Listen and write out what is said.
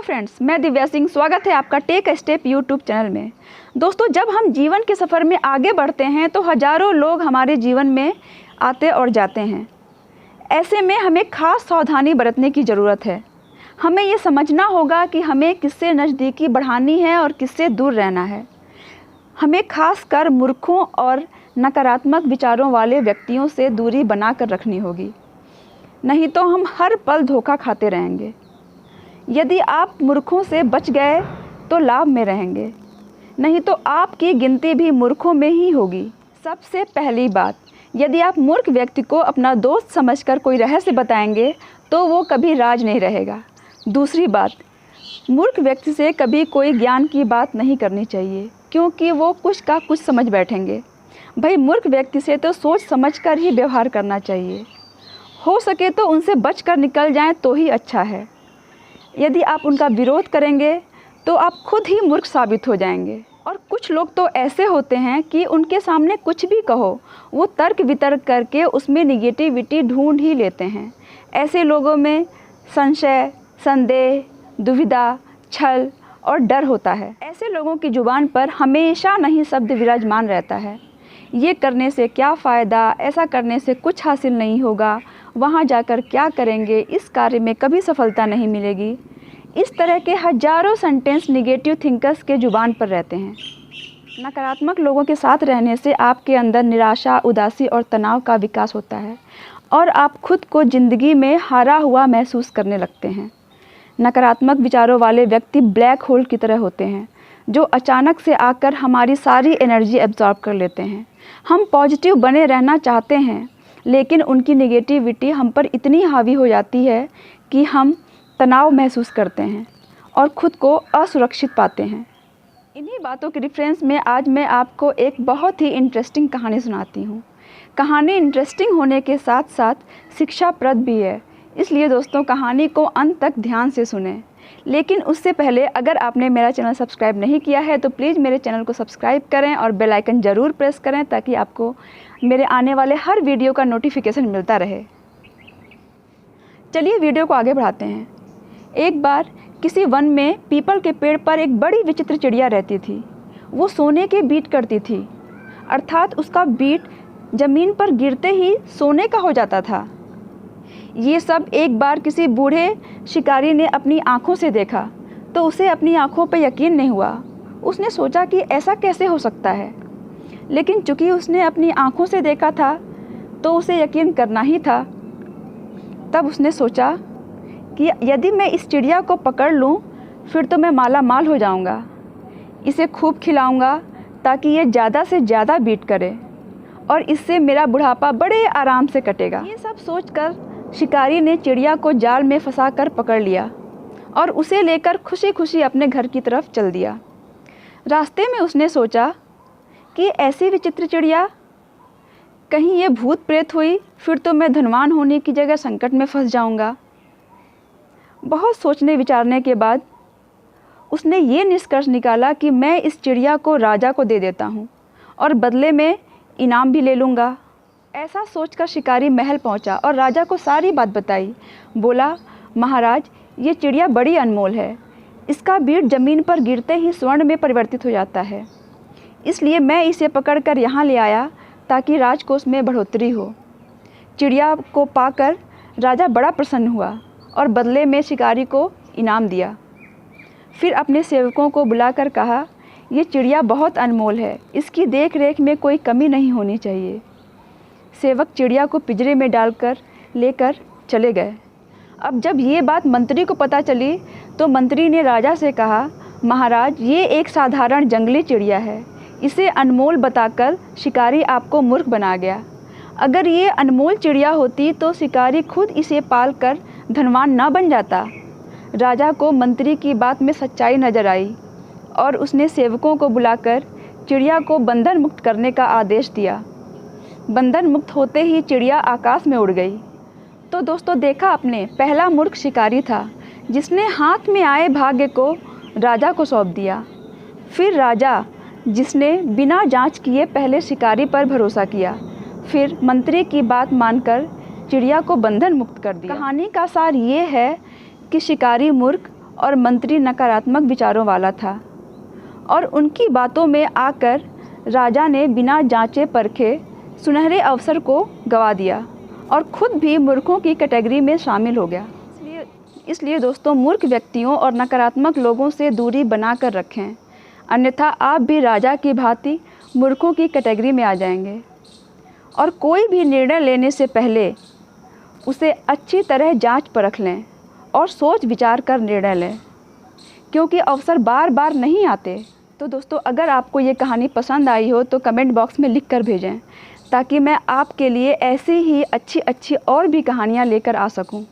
Friends, मैं दिव्या सिंह। स्वागत है आपका take a step YouTube channel में। दोस्तों, जब हम जीवन के सफ़र में आगे बढ़ते हैं तो हज़ारों लोग हमारे जीवन में आते और जाते हैं। ऐसे में हमें खास सावधानी बरतने की ज़रूरत है। हमें ये समझना होगा कि हमें किससे नज़दीकी बढ़ानी है और किससे दूर रहना है। हमें खास कर मूर्खों और नकारात्मक विचारों वाले व्यक्तियों से दूरी बनाकर रखनी होगी, नहीं तो हम हर पल धोखा खाते रहेंगे। यदि आप मूर्खों से बच गए तो लाभ में रहेंगे, नहीं तो आपकी गिनती भी मूर्खों में ही होगी। सबसे पहली बात, यदि आप मूर्ख व्यक्ति को अपना दोस्त समझकर कोई रहस्य बताएंगे तो वो कभी राज नहीं रहेगा। दूसरी बात, मूर्ख व्यक्ति से कभी कोई ज्ञान की बात नहीं करनी चाहिए, क्योंकि वो कुछ का कुछ समझ बैठेंगे। भाई, मूर्ख व्यक्ति से तो सोच समझ कर ही व्यवहार करना चाहिए। हो सके तो उनसे बच कर निकल जाएं तो ही अच्छा है। यदि आप उनका विरोध करेंगे तो आप खुद ही मूर्ख साबित हो जाएंगे। और कुछ लोग तो ऐसे होते हैं कि उनके सामने कुछ भी कहो वो तर्क वितर्क करके उसमें निगेटिविटी ढूंढ ही लेते हैं। ऐसे लोगों में संशय, संदेह, दुविधा, छल और डर होता है। ऐसे लोगों की जुबान पर हमेशा नहीं शब्द विराजमान रहता है, ये करने से क्या फ़ायदा, ऐसा करने से कुछ हासिल नहीं होगा, वहाँ जाकर क्या करेंगे, इस कार्य में कभी सफलता नहीं मिलेगी। इस तरह के हजारों सेंटेंस निगेटिव थिंकर्स के जुबान पर रहते हैं। नकारात्मक लोगों के साथ रहने से आपके अंदर निराशा, उदासी और तनाव का विकास होता है और आप खुद को ज़िंदगी में हारा हुआ महसूस करने लगते हैं। नकारात्मक विचारों वाले व्यक्ति ब्लैक होल की तरह होते हैं, जो अचानक से आकर हमारी सारी एनर्जी एब्जॉर्ब कर लेते हैं। हम पॉजिटिव बने रहना चाहते हैं, लेकिन उनकी नेगेटिविटी हम पर इतनी हावी हो जाती है कि हम तनाव महसूस करते हैं और ख़ुद को असुरक्षित पाते हैं। इन्हीं बातों के रेफरेंस में आज मैं आपको एक बहुत ही इंटरेस्टिंग कहानी सुनाती हूँ। कहानी इंटरेस्टिंग होने के साथ साथ शिक्षाप्रद भी है, इसलिए दोस्तों कहानी को अंत तक ध्यान से सुनें। लेकिन उससे पहले अगर आपने मेरा चैनल सब्सक्राइब नहीं किया है तो प्लीज़ मेरे चैनल को सब्सक्राइब करें और बेल आइकन ज़रूर प्रेस करें, ताकि आपको मेरे आने वाले हर वीडियो का नोटिफिकेशन मिलता रहे। चलिए वीडियो को आगे बढ़ाते हैं। एक बार किसी वन में पीपल के पेड़ पर एक बड़ी विचित्र चिड़िया रहती थी। वो सोने के बीट करती थी, अर्थात उसका बीट ज़मीन पर गिरते ही सोने का हो जाता था। ये सब एक बार किसी बूढ़े शिकारी ने अपनी आँखों से देखा तो उसे अपनी आँखों पर यकीन नहीं हुआ। उसने सोचा कि ऐसा कैसे हो सकता है, लेकिन चूँकि उसने अपनी आँखों से देखा था तो उसे यकीन करना ही था। तब उसने सोचा कि यदि मैं इस चिड़िया को पकड़ लूँ फिर तो मैं माला माल हो जाऊँगा। इसे खूब खिलाऊँगा ताकि ये ज़्यादा से ज़्यादा बीट करे और इससे मेरा बुढ़ापा बड़े आराम से कटेगा। ये सब सोचकर शिकारी ने चिड़िया को जाल में फंसाकर पकड़ लिया और उसे लेकर खुशी खुशी अपने घर की तरफ चल दिया। रास्ते में उसने सोचा कि ऐसी विचित्र चिड़िया, कहीं ये भूत प्रेत हुई फिर तो मैं धनवान होने की जगह संकट में फंस जाऊंगा। बहुत सोचने विचारने के बाद उसने ये निष्कर्ष निकाला कि मैं इस चिड़िया को राजा को दे देता हूँ और बदले में इनाम भी ले लूँगा। ऐसा सोचकर शिकारी महल पहुँचा और राजा को सारी बात बताई। बोला, महाराज, ये चिड़िया बड़ी अनमोल है। इसका बीट ज़मीन पर गिरते ही स्वर्ण में परिवर्तित हो जाता है, इसलिए मैं इसे पकड़कर यहाँ ले आया ताकि राजकोष में बढ़ोतरी हो। चिड़िया को पाकर राजा बड़ा प्रसन्न हुआ और बदले में शिकारी को इनाम दिया। फिर अपने सेवकों को बुलाकर कहा, ये चिड़िया बहुत अनमोल है, इसकी देख रेख में कोई कमी नहीं होनी चाहिए। सेवक चिड़िया को पिंजरे में डालकर लेकर चले गए। अब जब ये बात मंत्री को पता चली तो मंत्री ने राजा से कहा, महाराज, ये एक साधारण जंगली चिड़िया है, इसे अनमोल बताकर शिकारी आपको मूर्ख बना गया। अगर ये अनमोल चिड़िया होती तो शिकारी खुद इसे पालकर धनवान ना बन जाता। राजा को मंत्री की बात में सच्चाई नजर आई और उसने सेवकों को बुलाकर चिड़िया को बंधन मुक्त करने का आदेश दिया। बंधन मुक्त होते ही चिड़िया आकाश में उड़ गई। तो दोस्तों, देखा आपने, पहला मूर्ख शिकारी था जिसने हाथ में आए भाग्य को राजा को सौंप दिया। फिर राजा जिसने बिना जांच किए पहले शिकारी पर भरोसा किया, फिर मंत्री की बात मानकर चिड़िया को बंधन मुक्त कर दिया। कहानी का सार ये है कि शिकारी मूर्ख और मंत्री नकारात्मक विचारों वाला था और उनकी बातों में आकर राजा ने बिना जांचे परखे सुनहरे अवसर को गंवा दिया और खुद भी मूर्खों की कैटेगरी में शामिल हो गया। इसलिए दोस्तों, मूर्ख व्यक्तियों और नकारात्मक लोगों से दूरी बना कर रखें, अन्यथा आप भी राजा की भांति मूर्खों की कैटेगरी में आ जाएंगे। और कोई भी निर्णय लेने से पहले उसे अच्छी तरह जांच परख लें और सोच विचार कर निर्णय लें, क्योंकि अवसर बार बार नहीं आते। तो दोस्तों, अगर आपको ये कहानी पसंद आई हो तो कमेंट बॉक्स में लिख कर भेजें, ताकि मैं आपके लिए ऐसी ही अच्छी और भी कहानियाँ लेकर आ सकूं।